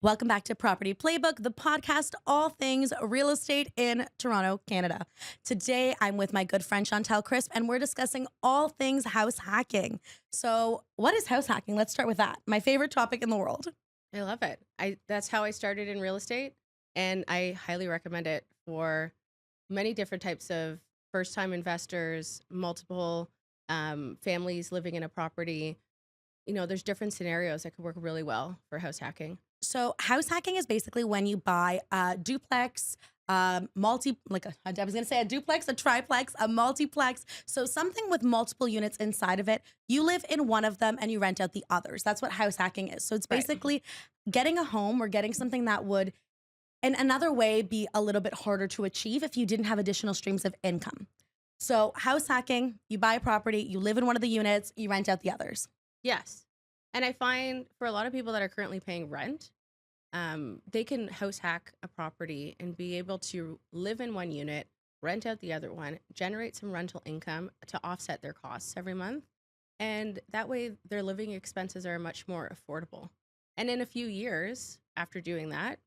Welcome back to Property Playbook, the podcast, all things real estate in Toronto, Canada. Today, I'm with my good friend Chantel Crisp, and we're discussing all things house hacking. So, what is house hacking? Let's start with that. My favorite topic in the world. I love it. That's how I started in real estate, and I highly recommend it for many different types of first-time investors, multiple families living in a property. There's different scenarios that could work really well for house hacking. So, house hacking is basically when you buy a duplex, I was gonna say a duplex, a triplex, a multiplex. So, something with multiple units inside of it. You live in one of them and you rent out the others. That's what house hacking is. So, it's Right. basically getting a home or getting something that would, in another way, be a little bit harder to achieve if you didn't have additional streams of income. So, house hacking, you buy a property, you live in one of the units, you rent out the others. Yes. And I find for a lot of people that are currently paying rent, they can house hack a property and be able to live in one unit, rent out the other one, generate some rental income to offset their costs every month. And that way their living expenses are much more affordable. And in a few years after doing that,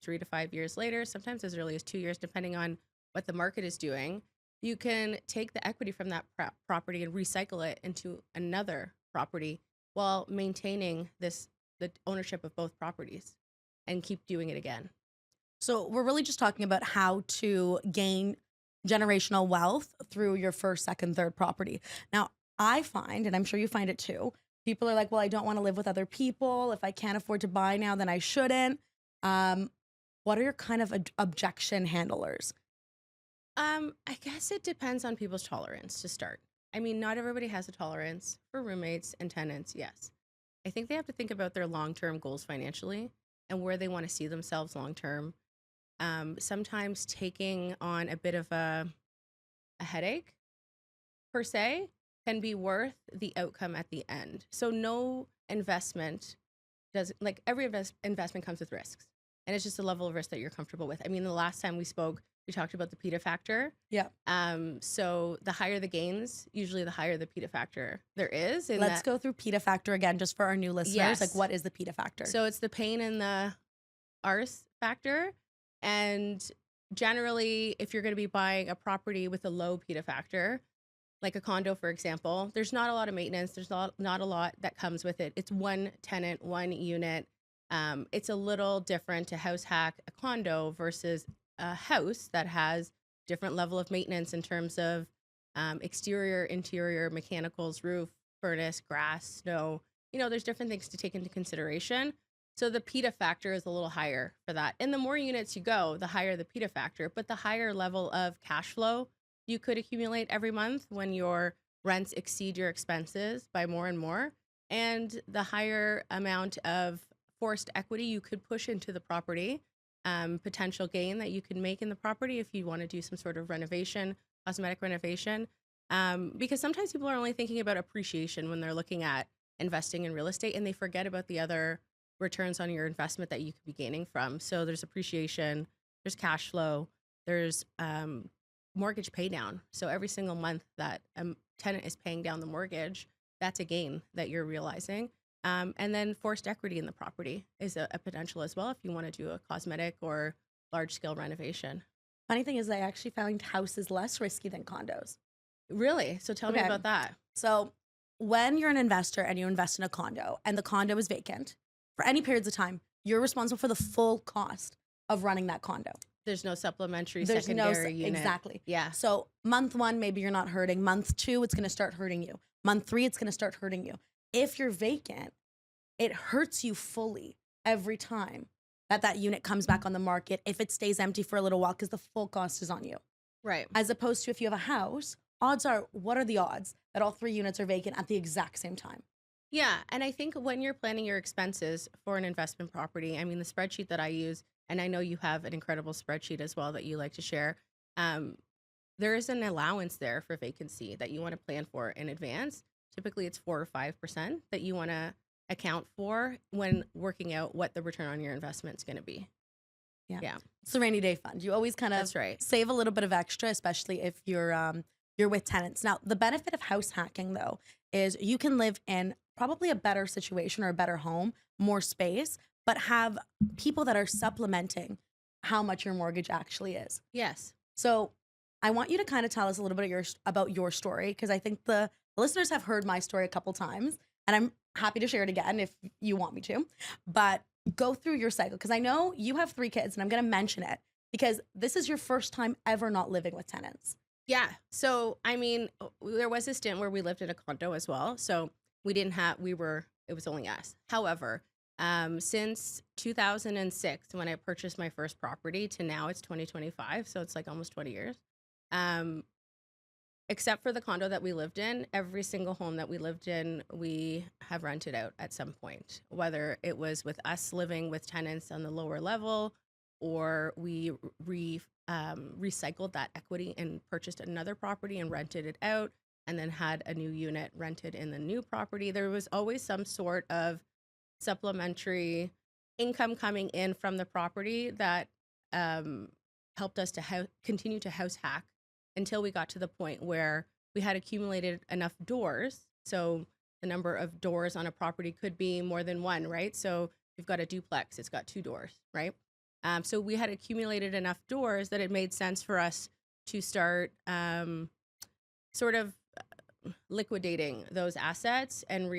3 to 5 years later, sometimes as early as 2 years, depending on what the market is doing, you can take the equity from that property and recycle it into another property while maintaining the ownership of both properties and keep doing it again. So, we're really just talking about how to gain generational wealth through your first, second, third property. Now, I find, and I'm sure you find it too, people are like, well, I don't want to live with other people. If I can't afford to buy now, then I shouldn't. Um, what are your kind of objection handlers? I guess it depends on people's tolerance to start. I mean, not everybody has a tolerance for roommates and tenants, yes. I think they have to think about their long-term goals financially and where they want to see themselves long-term. Sometimes taking on a bit of a headache, per se, can be worth the outcome at the end. So no investment does, like every investment comes with risks. And it's just a level of risk that you're comfortable with. I mean, the last time we spoke, we talked about the PETA factor. Yeah. So the higher the gains, usually the higher the PETA factor there is. Let's go through PETA factor again, just for our new listeners. Yes. Like, what is the PETA factor? So it's the pain and the arse factor. And generally, if you're going to be buying a property with a low PETA factor, like a condo, for example, there's not a lot of maintenance. There's not a lot that comes with it. It's one tenant, one unit. It's a little different to house hack a condo versus a house that has different level of maintenance in terms of exterior, interior, mechanicals, roof, furnace, grass, snow. There's different things to take into consideration. So the PETA factor is a little higher for that. And the more units you go, the higher the PETA factor, but the higher level of cash flow you could accumulate every month when your rents exceed your expenses by more and more, and the higher amount of forced equity you could push into the property, potential gain that you can make in the property if you want to do some sort of renovation, cosmetic renovation. Because sometimes people are only thinking about appreciation when they're looking at investing in real estate, and they forget about the other returns on your investment that you could be gaining from. So there's appreciation, there's cash flow, there's mortgage pay down. So every single month that a tenant is paying down the mortgage, that's a gain that you're realizing. And then forced equity in the property is a potential as well if you want to do a cosmetic or large scale renovation. Funny thing is, I actually found houses less risky than condos. Really? So tell me Okay. about that. So, when you're an investor and you invest in a condo and the condo is vacant for any periods of time, you're responsible for the full cost of running that condo. There's no supplementary There's no secondary unit. exactly. Yeah. So, month one, maybe you're not hurting. Month two, it's going to start hurting you. Month three, it's going to start hurting you. If you're vacant, it hurts you fully every time that unit comes back on the market if it stays empty for a little while, because the full cost is on you. Right. As opposed to if you have a house, odds are, what are the odds that all three units are vacant at the exact same time? Yeah. And I think when you're planning your expenses for an investment property, I mean, the spreadsheet that I use, and I know you have an incredible spreadsheet as well that you like to share, there is an allowance there for vacancy that you want to plan for in advance. Typically, it's 4 or 5% that you want to account for when working out what the return on your investment is going to be. Yeah. It's the rainy day fund. You always kind of That's right. save a little bit of extra, especially if you're with tenants. Now, the benefit of house hacking, though, is you can live in probably a better situation or a better home, more space, but have people that are supplementing how much your mortgage actually is. Yes. So I want you to kind of tell us a little bit of about your story, because I think the listeners have heard my story a couple times, and I'm happy to share it again if you want me to. But go through your cycle, because I know you have 3 kids, and I'm going to mention it because this is your first time ever not living with tenants. Yeah. So, I mean, there was a stint where we lived in a condo as well. So it was only us. However, since 2006, when I purchased my first property, to now it's 2025. So it's like almost 20 years. Um, except for the condo that we lived in, every single home that we lived in, we have rented out at some point, whether it was with us living with tenants on the lower level, or we recycled that equity and purchased another property and rented it out, and then had a new unit rented in the new property. There was always some sort of supplementary income coming in from the property that helped us to continue to house hack until we got to the point where we had accumulated enough doors. So the number of doors on a property could be more than one, right? So you've got a duplex, it's got 2 doors, right? So we had accumulated enough doors that it made sense for us to start sort of liquidating those assets and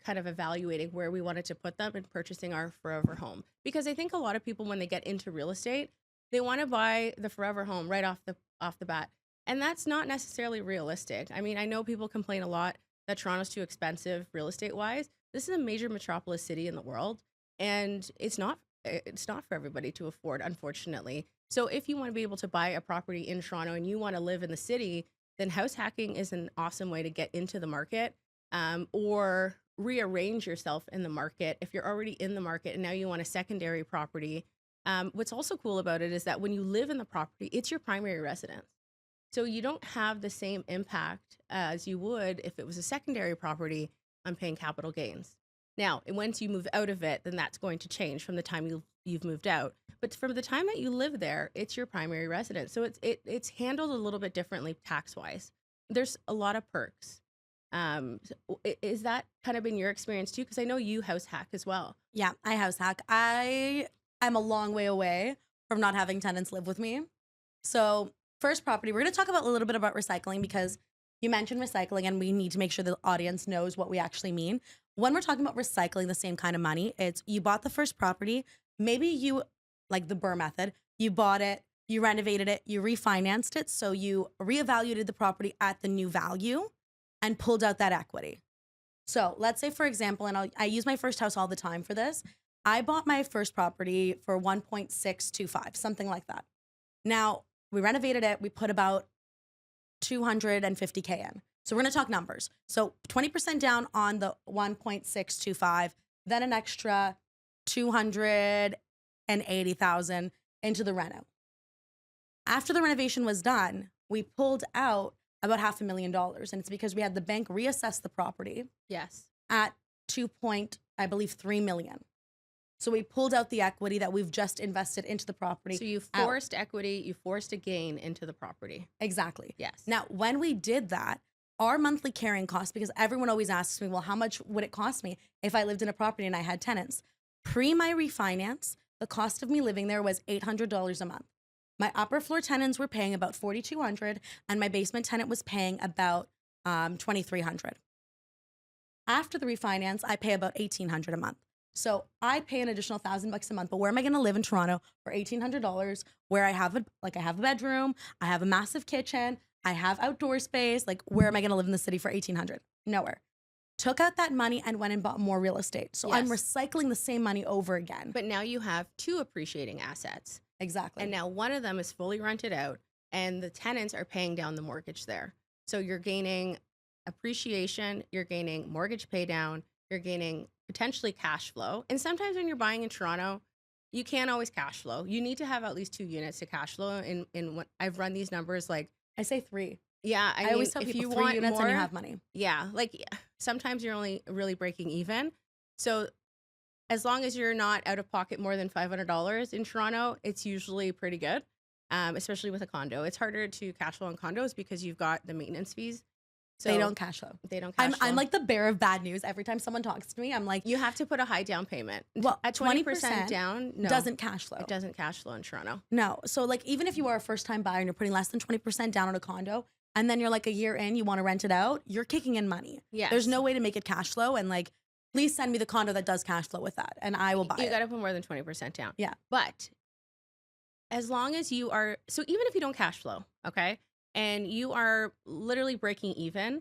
kind of evaluating where we wanted to put them and purchasing our forever home. Because I think a lot of people, when they get into real estate, they want to buy the forever home right off the bat. And that's not necessarily realistic. I mean, I know people complain a lot that Toronto's too expensive real estate wise. This is a major metropolis city in the world, and it's not for everybody to afford, unfortunately. So if you want to be able to buy a property in Toronto and you want to live in the city, then house hacking is an awesome way to get into the market, or rearrange yourself in the market if you're already in the market and now you want a secondary property. What's also cool about it is that when you live in the property, it's your primary residence. So you don't have the same impact as you would if it was a secondary property on paying capital gains. Now, once you move out of it, then that's going to change from the time you've moved out. But from the time that you live there, it's your primary residence. So it's handled a little bit differently tax-wise. There's a lot of perks. Is that kind of been your experience too? Because I know you house hack as well. Yeah, I house hack. I'm a long way away from not having tenants live with me. So first property, we're going to talk about a little bit about recycling, because you mentioned recycling and we need to make sure the audience knows what we actually mean. When we're talking about recycling the same kind of money, it's you bought the first property, maybe you, like the Burr method, you bought it, you renovated it, you refinanced it, so you reevaluated the property at the new value and pulled out that equity. So let's say, for example, and I use my first house all the time for this, I bought my first property for 1.625, something like that. Now, we renovated it, we put about 250K in. So we're going to talk numbers. So 20% down on the 1.625, then an extra 280,000 into the reno. After the renovation was done, we pulled out about $500,000, and it's because we had the bank reassess the property. Yes. At 2.3 million. So we pulled out the equity that we've just invested into the property. So you forced equity, you forced a gain into the property. Exactly. Yes. Now, when we did that, our monthly carrying cost, because everyone always asks me, well, how much would it cost me if I lived in a property and I had tenants? Pre my refinance, the cost of me living there was $800 a month. My upper floor tenants were paying about $4,200, and my basement tenant was paying about $2,300. After the refinance, I pay about $1,800 a month. So I pay an additional $1,000 a month. But where am I going to live in Toronto for $1,800? Where I have a bedroom, I have a massive kitchen, I have outdoor space. Like, where am I going to live in the city for $1,800? Nowhere. Took out that money and went and bought more real estate. So I'm recycling the same money over again. But now you have 2 appreciating assets. Exactly. And now one of them is fully rented out, and the tenants are paying down the mortgage there. So you're gaining appreciation, you're gaining mortgage pay down, you're gaining potentially cash flow. And sometimes when you're buying in Toronto, you can't always cash flow. You need to have at least 2 units to cash flow. In what I've run these numbers, like I say 3. Yeah, I mean, always tell if people you 3 want units more, and you have money. Yeah, like sometimes you're only really breaking even. So as long as you're not out of pocket more than $500 in Toronto, it's usually pretty good, especially with a condo. It's harder to cash flow on condos because you've got the maintenance fees. They So don't cash flow. they don't I'm cash flow. I'm like the bearer of bad news. Every time someone talks to me, I'm like, You have to put a high down payment. well, At 20% down, no, doesn't cash flow. it doesn't cash flow in Toronto. No. So like even if you are a first time buyer and you're putting less than 20% down on a condo and then you're like a year in, you want to rent it out, you're kicking in money. Yes. There's no way to make it cash flow. And like, please send me the condo that does cash flow with that and I will buy You it. got to put more than 20% down. Yeah. But as long as you are, so even if you don't cash flow, okay, and you are literally breaking even,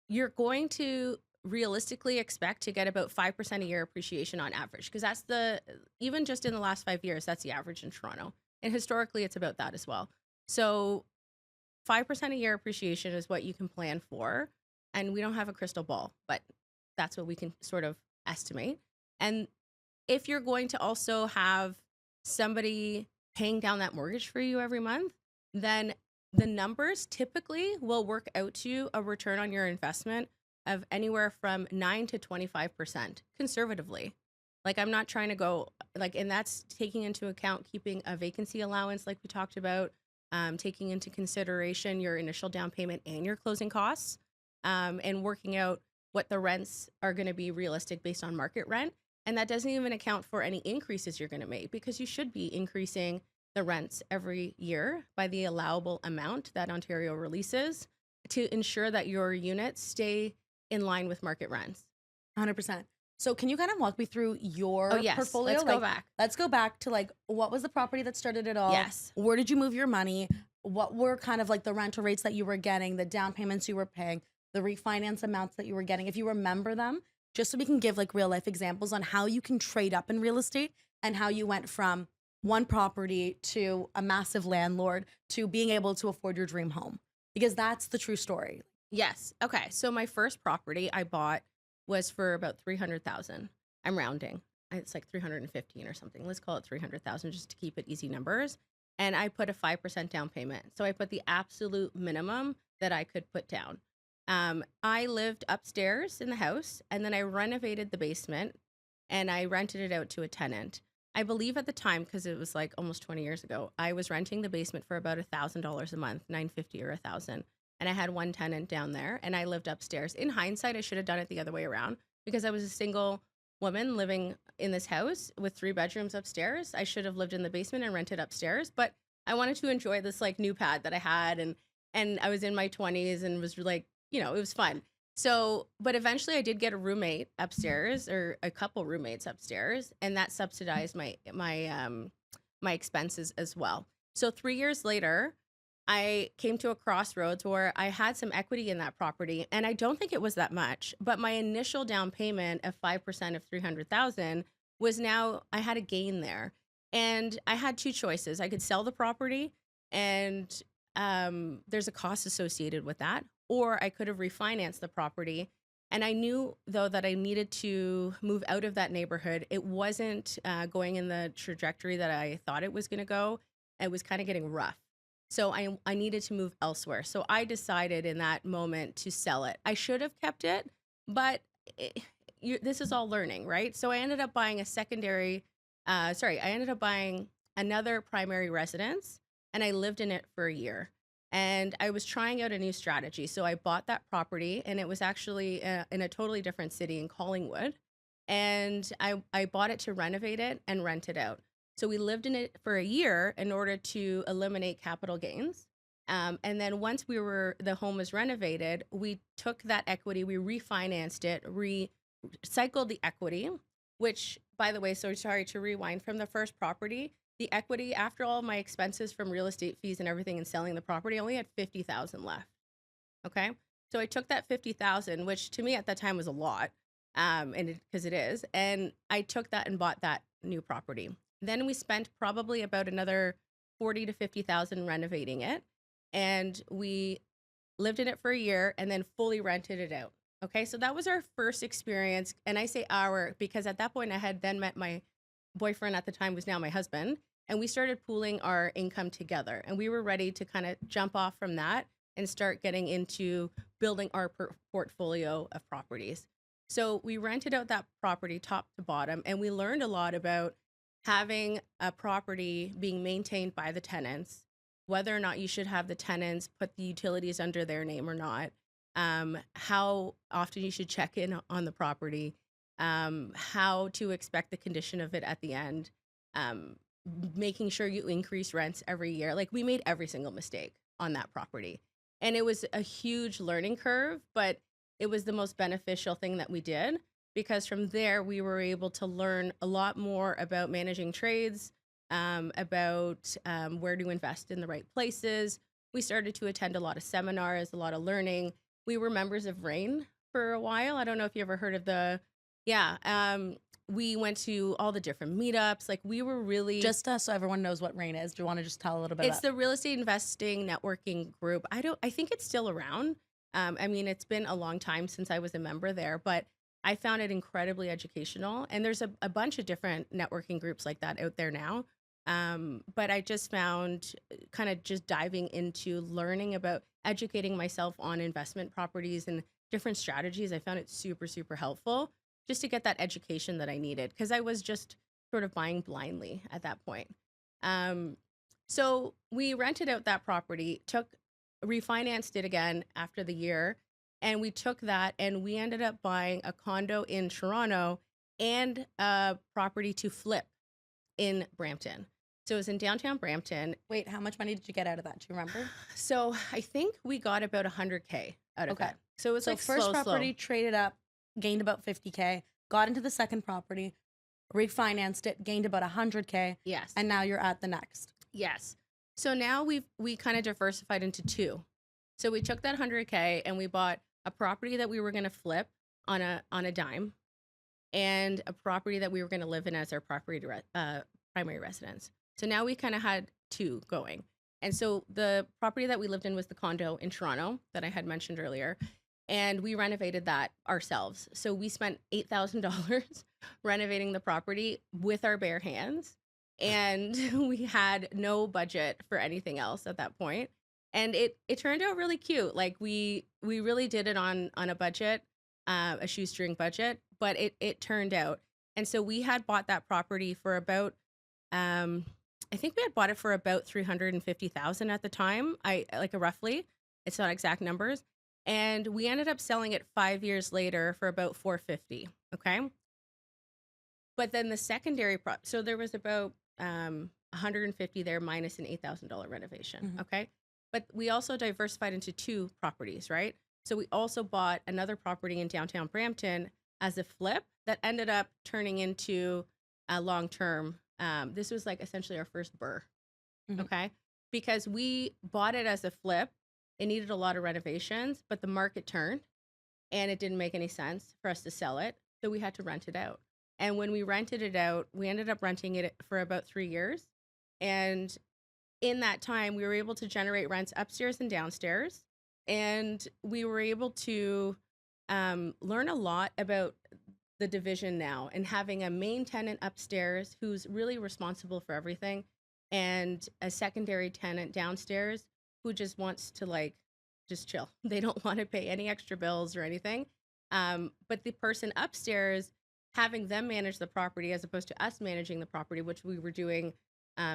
you're going to realistically expect to get about 5% a year appreciation on average, because that's even just in the last 5 years, that's the average in Toronto. And historically, it's about that as well. So 5% a year appreciation is what you can plan for. And we don't have a crystal ball, but that's what we can sort of estimate. And if you're going to also have somebody paying down that mortgage for you every month, then the numbers typically will work out to a return on your investment of anywhere from 9 to 25% conservatively. Like, I'm not trying to go like, and that's taking into account keeping a vacancy allowance, like we talked about, taking into consideration your initial down payment and your closing costs, and working out what the rents are going to be realistic based on market rent. And that doesn't even account for any increases you're going to make, because you should be increasing the rents every year by the allowable amount that Ontario releases to ensure that your units stay in line with market rents. 100%. So can you kind of walk me through your portfolio? Let's go back. Let's go back to like, what was the property that started it all? Yes. Where did you move your money? What were kind of like the rental rates that you were getting, the down payments you were paying, the refinance amounts that you were getting, if you remember them, just so we can give like real life examples on how you can trade up in real estate and how you went from one property to a massive landlord to being able to afford your dream home, because that's the true story. Yes. Okay. So my first property I bought was for about 300,000. I'm rounding. It's like 315 or something. Let's call it 300,000 just to keep it easy numbers. And I put a 5% down payment. So I put the absolute minimum that I could put down. I lived upstairs in the house, and then I renovated the basement and I rented it out to a tenant. I believe at the time, because it was like almost 20 years ago, I was renting the basement for about $1,000 a month, $950 or $1,000. And I had one tenant down there and I lived upstairs. In hindsight, I should have done it the other way around, because I was a single woman living in this house with 3 bedrooms upstairs. I should have lived in the basement and rented upstairs, but I wanted to enjoy this like new pad that I had, and I was in my 20s and was like, it was fun. So, but eventually I did get a roommate upstairs, or a couple roommates upstairs, and that subsidized my expenses as well. So 3 years later, I came to a crossroads where I had some equity in that property, and I don't think it was that much, but my initial down payment of 5% of 300,000 was now, I had a gain there. And I had 2 choices. I could sell the property, and there's a cost associated with that, or I could have refinanced the property. And I knew, though, that I needed to move out of that neighborhood. It wasn't going in the trajectory that I thought it was going to go. It was kind of getting rough. So I needed to move elsewhere. So I decided in that moment to sell it. I should have kept it, but this is all learning, right? So I ended up buying I ended up buying another primary residence, and I lived in it for a year. And I was trying out a new strategy. So I bought that property, and it was actually in a totally different city in Collingwood. And I bought it to renovate it and rent it out. So we lived in it for a year in order to eliminate capital gains. And then once the home was renovated, we took that equity, we refinanced it, recycled the equity, which, by the way, so sorry to rewind from the first property, the equity after all my expenses from real estate fees and everything and selling the property, I only had 50,000 left. Okay. So I took that 50,000, which to me at that time was a lot. Because it is. And I took that and bought that new property. Then we spent probably about another 40 to 50,000 renovating it, and we lived in it for a year and then fully rented it out. Okay, so that was our first experience, and I say our because at that point I had then met my boyfriend at the time, was now my husband, and we started pooling our income together, and we were ready to kind of jump off from that and start getting into building our portfolio of properties. So we rented out that property top to bottom, and we learned a lot about having a property being maintained by the tenants, whether or not you should have the tenants put the utilities under their name or not, how often you should check in on the property, how to expect the condition of it at the end, um, making sure you increase rents every year. Like we made every single mistake on that property. And it was a huge learning curve, but it was the most beneficial thing that we did because from there we were able to learn a lot more about managing trades, about where to invest in the right places. We started to attend a lot of seminars, a lot of learning. We were members of RAIN for a while. I don't know if you ever heard of yeah. We went to all the different meetups. Like we were really, Just so everyone knows what RAIN is, do you want to just tell a little bit it's about? the real estate investing networking group. I think it's still around. I mean, it's been a long time since I was a member there, but I found it incredibly educational. And there's a bunch of different networking groups like that out there now. But I just found kind of just diving into learning about educating myself on investment properties and different strategies. I found it super, super helpful just to get that education that I needed because I was just sort of buying blindly at that point. Um, so we rented out that property, refinanced it again after the year, and we took that and we ended up buying a condo in Toronto and a property to flip in Brampton. So it was in downtown Brampton. Wait, how much money did you get out of that? Do you remember? So I think we got about 100K out of Okay. it. So it was So like first slow, property traded up, gained about 50K, got into the second property, refinanced it, gained about 100K, Yes. and now you're at the next. Yes. So now we kind of diversified into two. So we took that 100K and we bought a property that we were going to flip on a dime and a property that we were going to live in as our primary residence. So now we kind of had two going. And so the property that we lived in was the condo in Toronto that I had mentioned earlier. And we renovated that ourselves. So we spent $8,000 renovating the property with our bare hands. And we had no budget for anything else at that point. And it turned out really cute. Like we really did it on a budget, a shoestring budget, but it turned out. And so we had bought that property for about I think we had bought it for about 350,000 at the time. I like a roughly. It's not exact numbers. And we ended up selling it 5 years later for about 450. Okay. But then the secondary so there was about 150 there minus an $8,000 renovation. Mhm. Okay. But we also diversified into two properties, right? So we also bought another property in downtown Brampton as a flip that ended up turning into a long term. This was like essentially our first burr. Mhm. Okay. Because we bought it as a flip. It needed a lot of renovations, but the market turned and it didn't make any sense for us to sell it. So we had to rent it out. And when we rented it out, we ended up renting it for about 3 years. And in that time, we were able to generate rents upstairs and downstairs. And we were able to learn a lot about the division now and having a main tenant upstairs who's really responsible for everything and a secondary tenant downstairs who just wants to like just chill. They don't want to pay any extra bills or anything. But the person upstairs, having them manage the property as opposed to us managing the property, which we were doing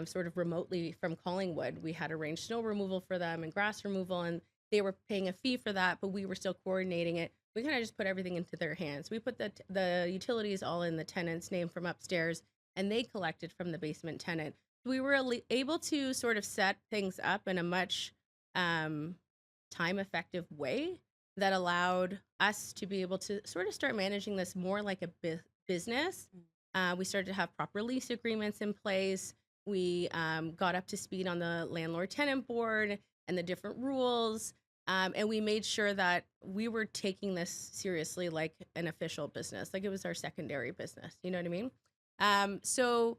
sort of remotely from Collingwood. We had arranged snow removal for them and grass removal, and they were paying a fee for that, but we were still coordinating it. We kind of just put everything into their hands. We put the utilities all in the tenant's name from upstairs, and they collected from the basement tenant. We were able to sort of set things up in a much time effective way that allowed us to be able to sort of start managing this more like a business. We started to have proper lease agreements in place. We got up to speed on the landlord tenant board and the different rules. And we made sure that we were taking this seriously like an official business, like it was our secondary business. You know what I mean? So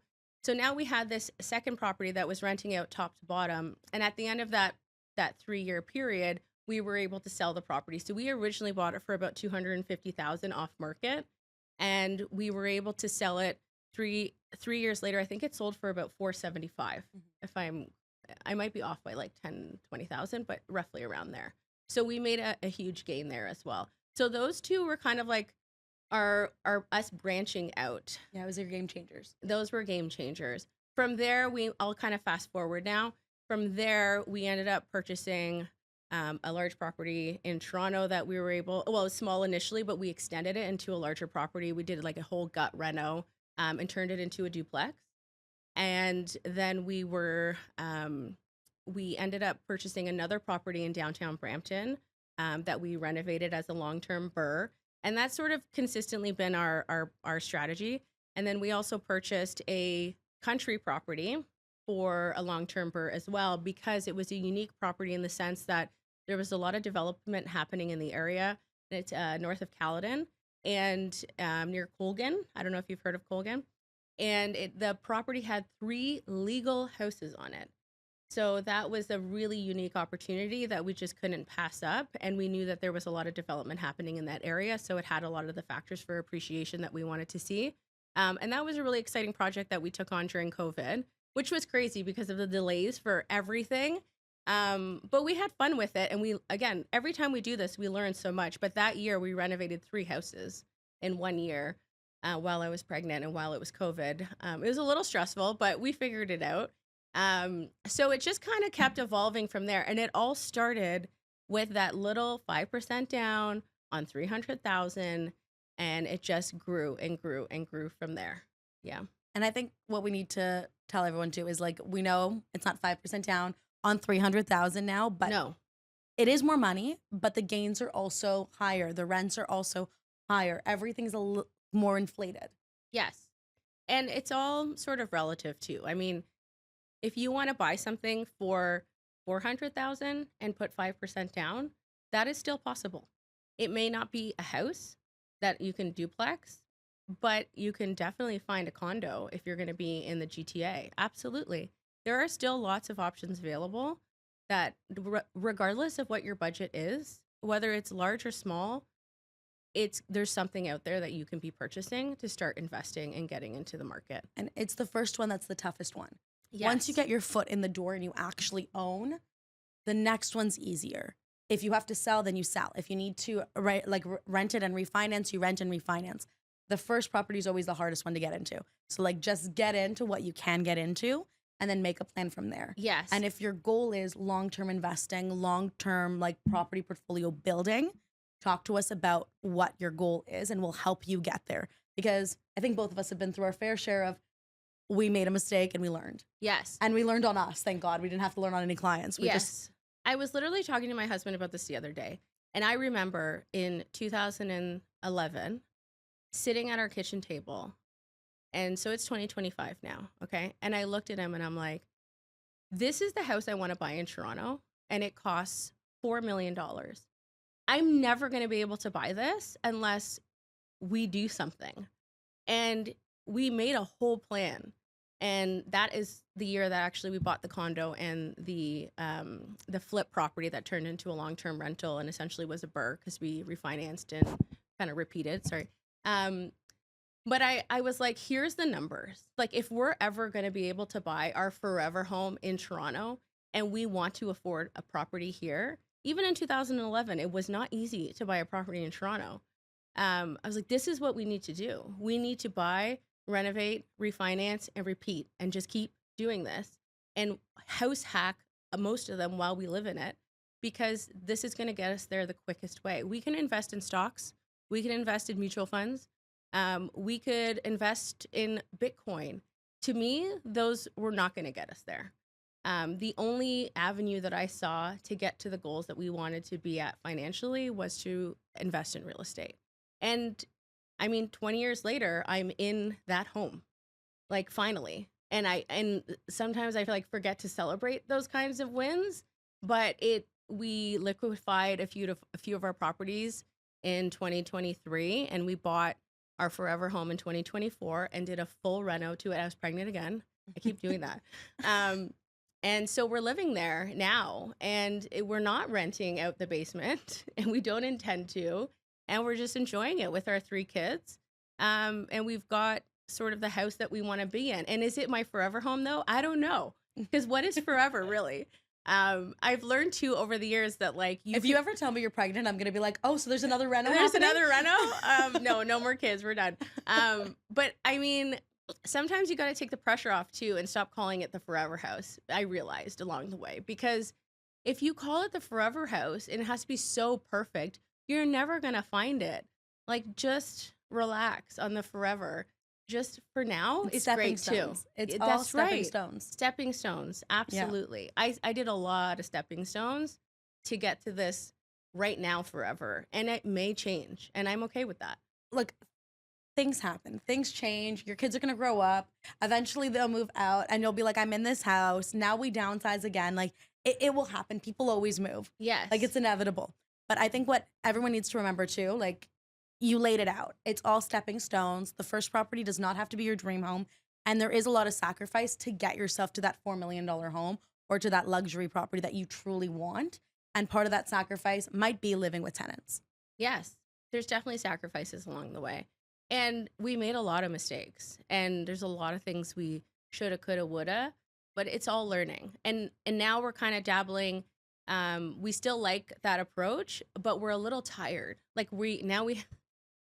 now we had this second property that was renting out top to bottom. And at the end of that 3-year period, we were able to sell the property. So we originally bought it for about 250,000 off market, and we were able to sell it 3 years later. I think it sold for about 475. If I might be off by like 10, 20,000, but roughly around there. So we made a huge gain there as well. So those two were kind of like our us branching out. Yeah, it was your game changers. Those were game changers. From there, I'll kind of fast forward now. From there, we ended up purchasing a large property in Toronto that we were able, well, it was small initially, but we extended it into a larger property. We did like a whole gut reno and turned it into a duplex. And then we ended up purchasing another property in downtown Brampton that we renovated as a long-term burr. And that's sort of consistently been our strategy. And then we also purchased a country property for a long-term burr as well, because it was a unique property in the sense that there was a lot of development happening in the area. It's north of Caledon and near Colgan. I don't know if you've heard of Colgan. And the property had 3 legal houses on it. So that was a really unique opportunity that we just couldn't pass up. And we knew that there was a lot of development happening in that area. So it had a lot of the factors for appreciation that we wanted to see. And that was a really exciting project that we took on during COVID, which was crazy because of the delays for everything. But we had fun with it. And again, every time we do this, we learn so much. But that year we renovated 3 houses in 1 year. While I was pregnant and while it was COVID. It was a little stressful, but we figured it out. So it just kind of kept evolving from there. And it all started with that little 5% down on 300,000. And it just grew and grew and grew from there. Yeah. And I think what we need to tell everyone too is like, we know it's not 5% down on 300,000 now, but No. it is more money, but the gains are also higher. The rents are also higher. Everything's more inflated. Yes. And it's all sort of relative too. I mean, if you want to buy something for 400,000 and put 5% down, that is still possible. It may not be a house that you can duplex, but you can definitely find a condo if you're going to be in the GTA. Absolutely. There are still lots of options available that regardless of what your budget is, whether it's large or small, there's something out there that you can be purchasing to start investing and getting into the market. And it's the first one that's the toughest one. Yes. Once you get your foot in the door and you actually own, the next one's easier. If you have to sell, then you sell. If you need to rent it and refinance, you rent and refinance. The first property is always the hardest one to get into. So like just get into what you can get into and then make a plan from there. Yes. And if your goal is long-term investing, long-term like property portfolio building, talk to us about what your goal is and we'll help you get there. Because I think both of us have been through our fair share of we made a mistake and we learned. Yes. And we learned on us. Thank God. We didn't have to learn on any clients. Yes. I was literally talking to my husband about this the other day. And I remember in 2011 sitting at our kitchen table. And so it's 2025 now. Okay. And I looked at him and I'm like, this is the house I want to buy in Toronto. And it costs $4 million. I'm never going to be able to buy this unless we do something. And we made a whole plan. And that is the year that actually we bought the condo and the flip property that turned into a long-term rental and essentially was a burr because we refinanced and kind of repeated. Sorry. But I was like, here's the numbers. Like if we're ever going to be able to buy our forever home in Toronto and we want to afford a property here, even in 2011, it was not easy to buy a property in Toronto. I was like, this is what we need to do. We need to buy, renovate, refinance, and repeat, and just keep doing this and house hack most of them while we live in it, because this is going to get us there the quickest way. We can invest in stocks. We can invest in mutual funds. We could invest in Bitcoin. To me, those were not going to get us there. The only avenue that I saw to get to the goals that we wanted to be at financially was to invest in real estate. And I mean, 20 years later, I'm in that home, like finally. And sometimes I feel like forget to celebrate those kinds of wins, but we liquefied a few of our properties in 2023 and we bought our forever home in 2024 and did a full reno to it. I was pregnant again. I keep doing that. And so we're living there now and we're not renting out the basement and we don't intend to. And we're just enjoying it with our 3 kids. And we've got sort of the house that we want to be in. And is it my forever home though? I don't know. Because what is forever really? I've learned too over the years that like if you ever tell me you're pregnant, I'm going to be like, oh, so there's another reno happening? Another reno? No more kids. We're done. But I mean, sometimes you got to take the pressure off too and stop calling it the forever house. I realized along the way because If you call it the forever house and it has to be so perfect, you're never going to find it. Like, just relax on the forever. Just for now, It's it's stepping great too. stones. It's all That's stepping right. stones. Stepping stones. Yeah. Absolutely. I did a lot of stepping stones to get to this right now forever. And it may change. And I'm okay with that. Look, things happen, things change. Your kids are gonna grow up. Eventually, they'll move out, and you'll be like, I'm in this house. Now we downsize again. Like, it will happen. People always move. Like, Yes. it's inevitable. But I think what everyone needs to remember too, like, you laid it out. It's all stepping stones. The first property does not have to be your dream home. And there is a lot of sacrifice to get yourself to that $4 million home or to that luxury property that you truly want. And part of that sacrifice might be living with tenants. Yes, there's definitely sacrifices along the way. And we made a lot of mistakes. And there's a lot of things we shoulda, coulda, woulda, but it's all learning. And now we're kind of dabbling. We still like that approach, but we're a little tired. Like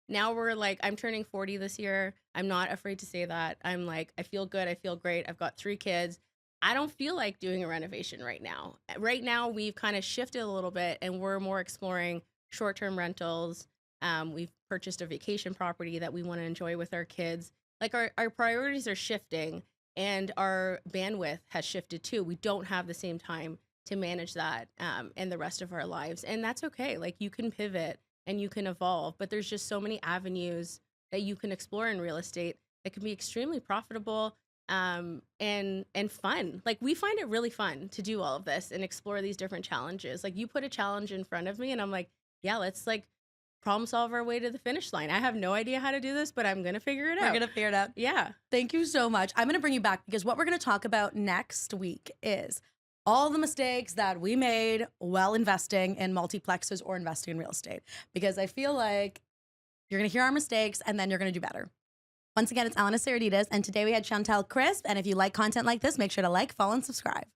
now we're like, I'm turning 40 this year. I'm not afraid to say that. I'm like, I feel good. I feel great. I've got 3 kids. I don't feel like doing a renovation right now. Right now, we've kind of shifted a little bit and we're more exploring short-term rentals. We've purchased a vacation property that we want to enjoy with our kids. Like, our priorities are shifting and our bandwidth has shifted too. We don't have the same time to manage that in the rest of our lives. And that's okay. Like, you can pivot and you can evolve, but there's just so many avenues that you can explore in real estate that can be extremely profitable and fun. Like, we find it really fun to do all of this and explore these different challenges. Like, you put a challenge in front of me and I'm like, yeah, let's like problem solve our way to the finish line. I have no idea how to do this, but I'm going to figure it We're out. going to figure it out. Yeah. Thank you so much. I'm going to bring you back because what we're going to talk about next week is all the mistakes that we made while investing in multiplexes or investing in real estate. Because I feel like you're going to hear our mistakes and then you're going to do better. Once again, it's Elena Saradidis, and today we had Chantel Crisp. And if you like content like this, make sure to like, follow, and subscribe.